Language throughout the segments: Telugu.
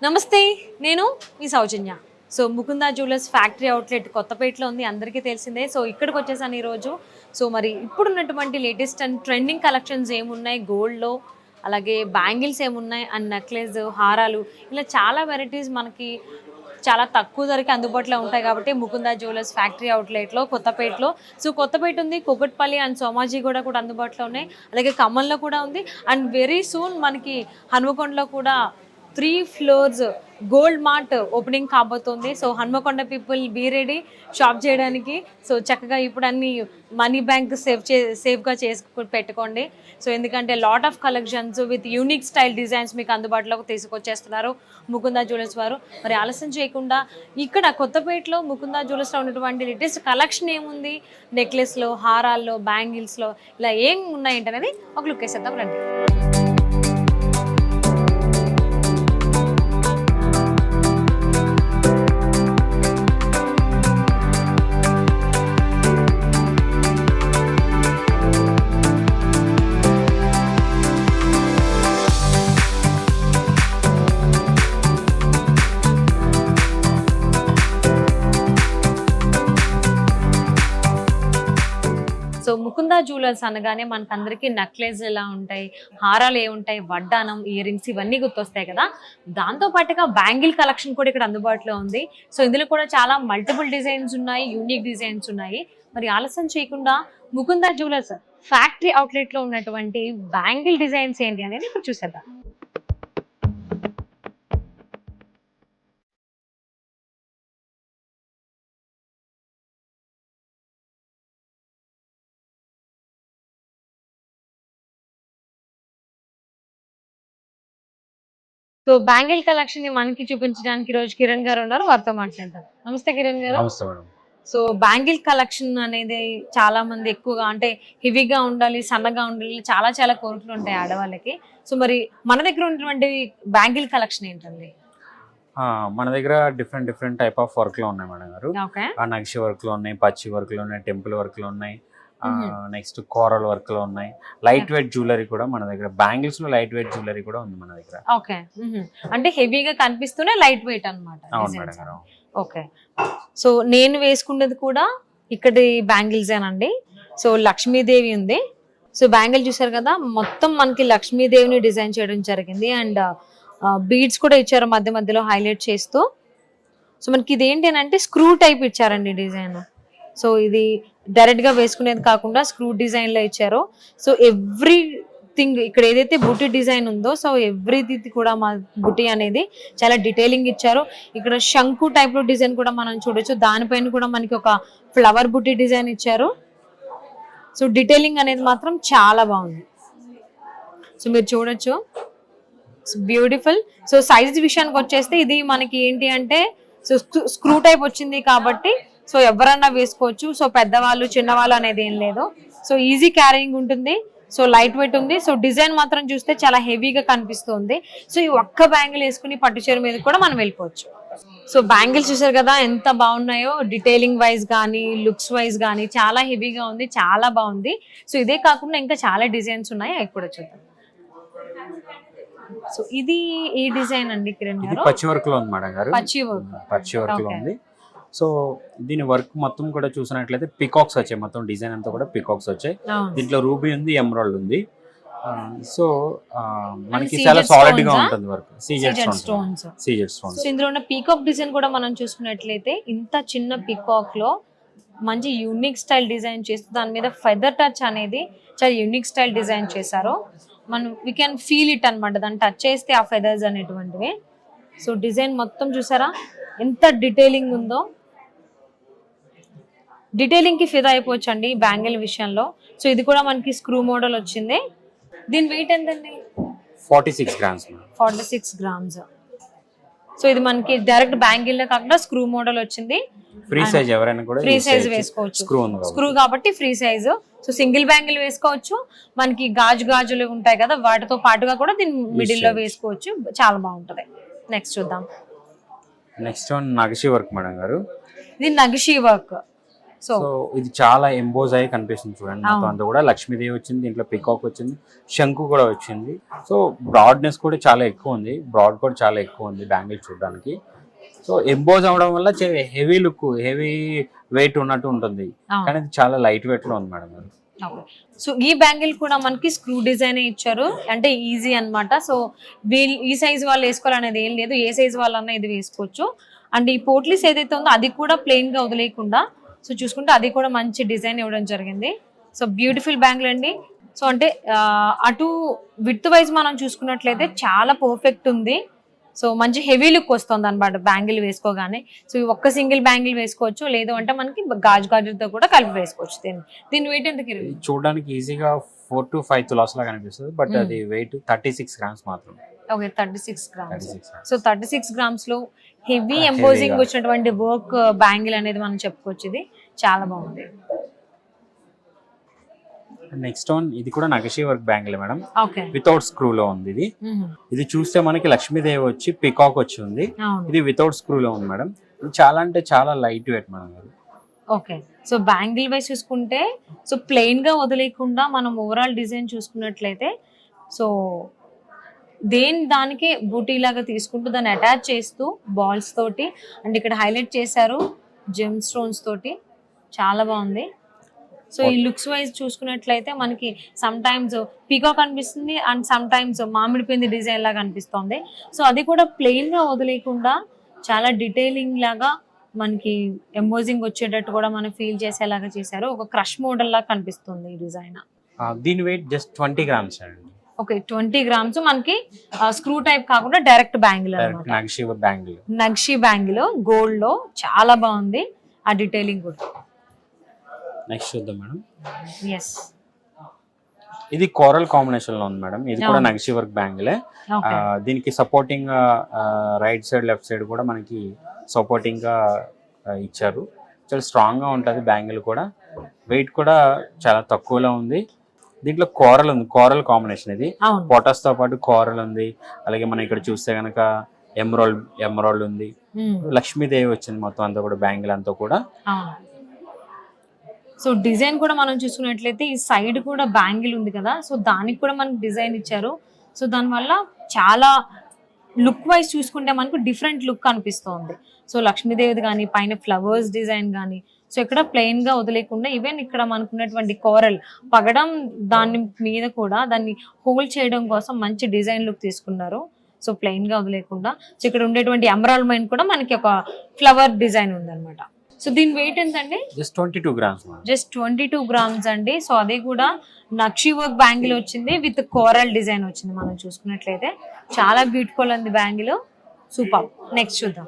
నమస్తే, నేను మీ Soujanya. So Mukunda jewellers factory outlet కొత్తపేటలో ఉంది, అందరికీ తెలిసిందే. సో ఇక్కడికి వచ్చేసాను ఈరోజు. సో మరి ఇప్పుడున్నటువంటి లేటెస్ట్ అండ్ ట్రెండింగ్ కలెక్షన్స్ ఏమున్నాయి గోల్డ్లో, అలాగే బ్యాంగిల్స్ ఏమున్నాయి అండ్ నెక్లెస్, హారాలు, ఇలా చాలా వెరైటీస్ మనకి చాలా తక్కువ ధరకి అందుబాటులో ఉంటాయి. కాబట్టి ముకుందా జ్యువెలర్స్ ఫ్యాక్టరీ అవుట్లెట్లో కొత్తపేటలో. సో కొత్తపేట ఉంది, కూకట్పల్లి అండ్ సోమాజిగూడ కూడా అందుబాటులో ఉన్నాయి, అలాగే ఖమ్మంలో కూడా ఉంది. అండ్ వెరీ సూన్ మనకి హన్మకొండలో కూడా 3 floors గోల్డ్ మార్ట్ ఓపెనింగ్ కాబోతుంది. So Hanamkonda people be ready shop చేయడానికి. సో చక్కగా ఇప్పుడు అన్ని మనీ బ్యాంక్ సేఫ్గా పెట్టుకోండి. సో ఎందుకంటే lot of collections with unique style designs మీకు అందుబాటులోకి తీసుకొచ్చేస్తున్నారు ముకుందా జ్యువెలర్స్ వారు. మరి ఆలస్యం చేయకుండా ఇక్కడ కొత్తపేటలో ముకుందా జ్యువెలర్స్లో ఉన్నటువంటి లేటెస్ట్ కలెక్షన్ ఏముంది, నెక్లెస్లో, హారాల్లో, బ్యాంగిల్స్లో ఇలా ఏం ఉన్నాయంటనేది ఒక లుక్ వేసేద్దాం రండి. సో ముకుందా జ్యువెలర్స్ అనగానే మనకందరికీ నెక్లెస్ ఎలా ఉంటాయి, హారాలు ఏముంటాయి, వడ్డానం, ఇయర్ రింగ్స్ ఇవన్నీ గుర్తొస్తాయి కదా. దాంతో పాటుగా బ్యాంగిల్ కలెక్షన్ కూడా ఇక్కడ అందుబాటులో ఉంది. సో ఇందులో కూడా చాలా మల్టిపుల్ డిజైన్స్ ఉన్నాయి, యూనిక్ డిజైన్స్ ఉన్నాయి. మరి ఆలస్యం చేయకుండా ముకుందా జ్యువెలర్స్ ఫ్యాక్టరీ అవుట్లెట్లో ఉన్నటువంటి బ్యాంగిల్ డిజైన్స్ ఏంటి అనేది ఇప్పుడు చూసేద్దాం. సో బ్యాంగిల్ కలెక్షన్ ని మనకి చూపించడానికి రోజు కిరణ్ గారు ఉన్నారు, వారితో మాట్లాడతారు. నమస్తే కిరణ్ గారు. సో బ్యాంగిల్ కలెక్షన్ అనేది చాలా మంది ఎక్కువగా అంటే హెవీగా ఉండాలి, సన్నగా ఉండాలి, చాలా చాలా కోరికలు ఉంటాయి ఆడవాళ్ళకి. సో మరి మన దగ్గర ఉన్నటువంటి బ్యాంగిల్ కలెక్షన్ ఏంటండి? మన దగ్గర డిఫరెంట్ టైప్ ఆఫ్ వర్క్ లో ఉన్నాయి మేడం గారు. నక్షి వర్క్ లో ఉన్నాయి, పచ్చి వర్క్ లో ఉన్నాయి, టెంపుల్ వర్క్ లో ఉన్నాయి, నెక్స్ట్ కోరల్ వర్క్ లో ఉన్నాయి, లైట్ వెయిట్ జ్యువెలరీ కూడా మన దగ్గర, బ్యాంగిల్స్ లో లైట్ వెయిట్ జ్యువెలరీ కూడా ఉంది మన దగ్గర. ఓకే, అంటే హెవీగా కనిపిస్తూనే లైట్ వెయిట్ అన్నమాట. అవును మేడం గారు. ఓకే, సో నేను వేసుకున్నది కూడా ఇక్కడి బ్యాంగిల్స్ ఏనండి. సో లక్ష్మీదేవి ఉంది. సో బ్యాంగిల్ చూసారు కదా, మొత్తం మనకి లక్ష్మీదేవిని డిజైన్ చేయడం జరిగింది. అండ్ బీడ్స్ కూడా ఇచ్చారు మధ్య మధ్యలో హైలైట్ చేస్తూ. సో మనకి ఇది ఏంటి అంటే స్క్రూ టైప్ ఇచ్చారండి డిజైన్. సో ఇది డైరెక్ట్ గా వేసుకునేది కాకుండా స్క్రూ డిజైన్ లో ఇచ్చారు. సో ఎవ్రీథింగ్ ఇక్కడ ఏదైతే బుటీ డిజైన్ ఉందో, సో ఎవ్రీథింగ్ కూడా మా బుటీ అనేది చాలా డీటెయిలింగ్ ఇచ్చారు. ఇక్కడ శంకు టైప్ లో డిజైన్ కూడా మనం చూడొచ్చు, దానిపైన కూడా మనకి ఒక ఫ్లవర్ బుటీ డిజైన్ ఇచ్చారు. సో డీటెయిలింగ్ అనేది మాత్రం చాలా బాగుంది. సో మీరు చూడొచ్చు, బ్యూటిఫుల్. సో సైజ్ విషయానికి వచ్చేస్తే ఇది మనకి ఏంటి అంటే సో స్క్రూ టైప్ వచ్చింది కాబట్టి సో ఎవరన్నా వేసుకోవచ్చు. సో పెద్దవాళ్ళు, చిన్నవాళ్ళు అనేది ఏం లేదు. సో ఈజీ క్యారింగ్ ఉంటుంది, సో లైట్ వెయిట్ ఉంది. సో డిజైన్ మాత్రం చూస్తే చాలా హెవీగా కనిపిస్తుంది. సో ఈ ఒక్క బ్యాంగిల్ వేసుకుని పట్టు చీర మీద కూడా మనం వెళ్ళిపోవచ్చు. సో బ్యాంగిల్స్ చూసారు కదా ఎంత బాగున్నాయో, డీటెయిలింగ్ వైజ్ కానీ లుక్స్ వైజ్ కానీ చాలా హెవీగా ఉంది, చాలా బాగుంది. సో ఇదే కాకుండా ఇంకా చాలా డిజైన్స్ ఉన్నాయి, అవి కూడా చూద్దాం. సో ఇది ఏ డిజైన్ అండి కిరణ్ గారు? పచ్చి వర్క్ లో ఉంది మేడం గారు. పచ్చి వర్క్ లో ఉంది. సో దీని వర్క్ మొత్తం కూడా చూసినట్లయితే పికాక్స్ వచ్చాయి, మొత్తం డిజైన్ అంతా కూడా పికాక్స్ వచ్చాయి. దీంట్లో రూబీ ఉంది, ఎమరాల్డ్ ఉంది. సో మనకి చాలా సాలిడ్ గా ఉంటుంది వర్క్. CZ stones. సో ఇందులో ఉన్న పీకాక్ డిజైన్ కూడా మనం చూసుకున్నట్లయితే ఇంత చిన్న పీకాక్ లో మంచి యూనిక్ స్టైల్ డిజైన్ చేస్తూ దాని మీద ఫెదర్ టచ్ అనేది చాలా యూనిక్ స్టైల్ డిజైన్ చేశారు. మనం వీ కెన్ ఫీల్ ఇట్ అనమాట, దాన్ని టచ్ చేస్తే ఆ ఫెదర్స్ అనేటువంటివి. సో డిజైన్ మొత్తం చూసారా ఎంత డీటెయిలింగ్ ఉందో. డీటెయిలింగ్ కి ఫిదా అయిపోవచ్చు అండి బ్యాంగిల్ విషయంలో. సో ఇది కూడా మనకి స్క్రూ మోడల్ వచ్చింది. దీని వెయిట్ ఎంతండి? 46 grams. 46 grams. సో ఇది మనకి డైరెక్ట్ బ్యాంగిల్ కాకుండా స్క్రూ మోడల్ వచ్చింది. ఫ్రీ సైజ్ ఎవరైనా కూడా ఫ్రీ సైజ్ వేసుకోవచ్చు, స్క్రూ కాబట్టి free size. So single bangle వేసుకోవచ్చు, మనకి గాజులు ఉంటాయి కదా వాటితో పాటుగా కూడా దీన్ని మిడిల్ లో వేసుకోవచ్చు, చాలా బాగుంటది. నెక్స్ట్ చూద్దాం. నెక్స్ట్ వన్ నగిషి వర్క్ మేడం గారు. ఇది నగిషి వర్క్. సో సో ఇది చాలా ఎంబోజ్ అయ్యి కనిపిస్తుంది చూడండి, మొత్తం అంతా కూడా లక్ష్మీదేవి వచ్చింది, దీంట్లో పికాక్ వచ్చింది, శంకు కూడా వచ్చింది. సో బ్రాడ్నెస్ కూడా చాలా ఎక్కువ ఉంది, బ్రాడ్ కూడా చాలా ఎక్కువ ఉంది బ్యాంగిల్ చూడడానికి. సో ఎంబోజ్ అవడం వల్ల హెవీ లుక్, హెవీ వెయిట్ ఉన్నట్టు ఉంటుంది, కానీ ఇది చాలా లైట్ వెయిట్ లో ఉంది మేడం. సో ఈ బ్యాంగిల్ కూడా మనకి స్క్రూ డిజైన్ ఇచ్చారు, అంటే ఈజీ అన్నమాట. సో ఈ సైజ్ వాళ్ళు వేసుకోవాలనేది ఏం లేదు, ఏ సైజ్ వాళ్ళన్నా ఇది వేసుకోవచ్చు. అండ్ ఈ పోట్లీస్ ఏదైతే ఉందో అది కూడా ప్లెయిన్ గా వదిలేయకుండా సో చూసుకుంటే అది కూడా మంచి డిజైన్ ఇవ్వడం జరిగింది. సో బ్యూటిఫుల్ బ్యాంగిల్ అండి. సో అంటే అటు విడ్త్ వైజ్ మనం చూసుకున్నట్లయితే చాలా పర్ఫెక్ట్ ఉంది. సో మంచి హెవీ లుక్ వస్తుంది అనమాట బ్యాంగిల్ వేసుకోగానే. సో ఒక్క సింగిల్ బ్యాంగిల్ వేసుకోవచ్చు, లేదు అంటే మనకి గాజుతో కూడా కలిపి వేసుకోవచ్చు. దీని వెయిట్ ఎంత చూడడానికి ఈజీగా 4 to 5 తులాస్ లాగా అనిపిస్తుంది, బట్ అది వెయిట్ 36 grams మాత్రమే. Okay, 36 grams. సో 36 grams లో హెవీ ఎంబోజింగ్ వచ్చినటువంటి వర్క్ బ్యాంగిల్ అనేది మనం చెప్పుకోవచ్చు. ఇది చాలా బాగుంది. నెక్స్ట్ వన్, ఇది కూడా నగషి work bangle madam, without screw లో ఉంది. ఇది చూస్తే మనకి లక్ష్మీదేవి వచ్చి పికాక్ వచ్చి ఉంది, ఇది వితౌట్ స్క్రూ లో ఉంది మేడం. ఇది చాలా అంటే చాలా light weight madam. Okay, so bangle wise చూసుకుంటే సో ప్లెయిన్ గా వదిలేకుండా మనం ఓవరాల్ డిజైన్ చూసుకున్నట్లయితే సో దానికే బూటీ లాగా తీసుకుంటూ దాన్ని అటాచ్ చేస్తూ బాల్స్ తోటి, అండ్ ఇక్కడ హైలైట్ చేశారు జెమ్ స్టోన్స్ తోటి, చాలా బాగుంది. సో ఈ లుక్స్ వైజ్ చూసుకున్నట్లయితే మనకి సమ్ టైమ్స్ పీకాక్ అనిపిస్తుంది అండ్ సమ్ టైమ్స్ మామిడి పిండి డిజైన్ లాగా అనిపిస్తుంది. సో అది కూడా ప్లెయిన్ గా వదిలేకుండా చాలా డీటెయిలింగ్ లాగా మనకి ఎంబోజింగ్ వచ్చేటట్టు కూడా మనం ఫీల్ చేసేలాగా చేశారు. ఒక క్రష్ మోడల్ లాగా కనిపిస్తుంది ఈ డిజైన్. దీని వెయిట్ జస్ట్ 20 grams అండి. ఓకే, 20 grams మనకి స్క్రూ టైప్ కాకుండా డైరెక్ట్ బ్యాంగిల్ అన్నమాట. నక్షి బ్యాంగిల్ గోల్డ్ లో చాలా బాగుంది ఆ డీటెయిలింగ్ కూడా. నెక్స్ట్ చూద్దాం మేడం. ఎస్, ఇది కోరల్ కాంబినేషన్ లో ఉంది మేడం. ఇది కూడా నక్షి వర్క్ బ్యాంగిలే. దీనికి supporting right side left side కూడా మనకి సపోర్టింగ్ గా ఇచ్చారు. చాలా స్ట్రాంగ్ గా ఉంటది బ్యాంగిల్ కూడా, వెయిట్ కూడా చాలా తక్కువలో ఉంది. దీంట్లో కోరల్ ఉంది, కోరల్ కాంబినేషన్. ఇది పొటాస్ తో పాటు కోరల్ ఉంది, అలాగే మనం ఇక్కడ చూస్తే గనక ఎమరాల్డ్ ఉంది, లక్ష్మీదేవి వచ్చింది మొత్తం అంతా కూడా బ్యాంగిల్ అంతా కూడా. సో డిజైన్ కూడా మనం చూసుకున్నట్లయితే ఈ సైడ్ కూడా బ్యాంగిల్ ఉంది కదా, సో దానికి కూడా మనకి డిజైన్ ఇచ్చారు. సో దానివల్ల చాలా లుక్ వైజ్ చూసుకుంటే మనకు డిఫరెంట్ లుక్ అనిపిస్తుంది. సో లక్ష్మీదేవిది కానీ పైన ఫ్లవర్స్ డిజైన్ కానీ సో ఇక్కడ ప్లెయిన్ గా వదిలేకుండా ఈవెన్ ఇక్కడ మనకున్నటువంటి కోరల్ పగడం దాని మీద కూడా దాన్ని హోల్డ్ చేయడం కోసం మంచి డిజైన్ లుక్ తీసుకున్నారు. సో ప్లెయిన్ గా వదిలేకుండా సో ఇక్కడ ఉండేటువంటి ఎమరాల్డ్ మైన్ కూడా మనకి ఒక ఫ్లవర్ డిజైన్ ఉందన్నమాట. సో దీని వెయిట్ ఎంత అండి? Just 22 grams. జస్ట్ 22 grams అండి. సో అది కూడా నక్షి వర్క్ బ్యాంగిల్ వచ్చింది విత్ కోరల్ డిజైన్ వచ్చింది. మనం చూసుకున్నట్లయితే చాలా బ్యూటిఫుల్ ఉంది బ్యాంగిల్, సూపర్. నెక్స్ట్ చూద్దాం.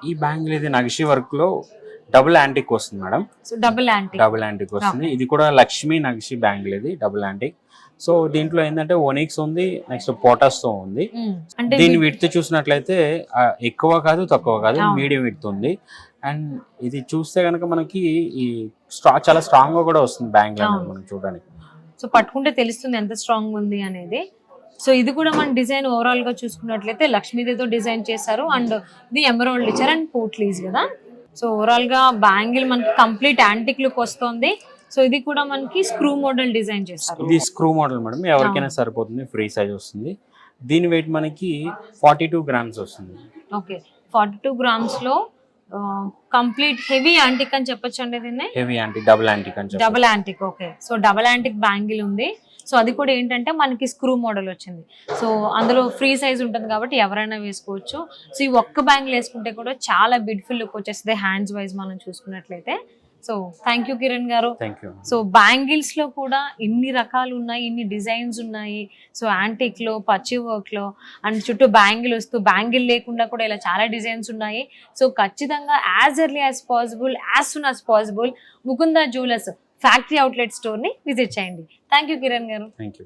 ఈ బ్యాంగిల్ ఇది నక్షి వర్క్ లో డబుల్ యాంటిక్ వస్తుంది మేడం. సో డబుల్ యాంటిక్ వస్తుంది. ఇది కూడా లక్ష్మీ నక్షి బ్యాంగిల్, ఇది డబుల్ యాంటిక్. సో దీంట్లో ఏంటంటే ఓనిక్స్ ఉంది, నెక్స్ట్ పోటాస్ తో ఉంది. దీని విడ్త్ చూసినట్లయితే ఎక్కువ కాదు తక్కువ కాదు, మీడియం విడ్త్ ఉంది. అండ్ ఇది చూస్తే కనుక మనకి ఈ చాలా స్ట్రాంగ్ గా కూడా వస్తుంది బ్యాంగిల్ మనం చూడడానికి. సో పట్టుకుంటే తెలుస్తుంది ఎంత స్ట్రాంగ్ ఉంది అనేది. సో ఇది కూడా మన డిజైన్ ఓవరాల్ గా చూసుకున్నట్లయితే లక్ష్మీదేవితో డిజైన్ చేశారు అండ్ ఇది ఎమరాల్డ్ ఇచ్చారు అండ్ పోట్లీస్ కదా. సో ఓవరాల్ గా బ్యాంగిల్ మనకి కంప్లీట్ యాంటిక్ లుక్ వస్తుంది. సో ఇది కూడా మనకి స్క్రూ మోడల్ డిజైన్ చేస్తారు. ఇది స్క్రూ మోడల్ మేడం, ఎవరికైనా సరిపోతుంది, ఫ్రీ సైజ్ వస్తుంది. దీని వెయిట్ మనకి 42 grams వస్తుంది. ఓకే, 42 grams లో కంప్లీట్ హెవీ యాంటిక్ అని చెప్పొచ్చు అండి. దీన్ని హెవీ యాంటిక్, డబుల్ యాంటిక్ అని చెప్పొచ్చు. Double antique, okay. So double antique bangle ఉంది. సో అది కూడా ఏంటంటే మనకి స్క్రూ మోడల్ వచ్చింది. సో అందులో ఫ్రీ సైజ్ ఉంటుంది కాబట్టి ఎవరైనా వేసుకోవచ్చు. సో ఈ ఒక్క బ్యాంగిల్ వేసుకుంటే కూడా చాలా బ్యూటిఫుల్ లుక్ వచ్చేస్తుంది హ్యాండ్స్ వైజ్ మనం చూసుకున్నట్లయితే. సో థ్యాంక్ యూ కిరణ్ గారు. సో బ్యాంగిల్స్ లో కూడా ఇన్ని రకాలు ఉన్నాయి, ఇన్ని డిజైన్స్ ఉన్నాయి. సో యాంటిక్ లో, పచ్చి వర్క్ లో అండ్ చుట్టూ బ్యాంగిల్ వస్తూ బ్యాంగిల్ లేకుండా కూడా ఇలా చాలా డిజైన్స్ ఉన్నాయి. సో ఖచ్చితంగా as early as possible, as soon as possible Mukunda jewellers factory outlet store ని విజిట్ చేయండి. థ్యాంక్ యూ కిరణ్ గారు. Thank you.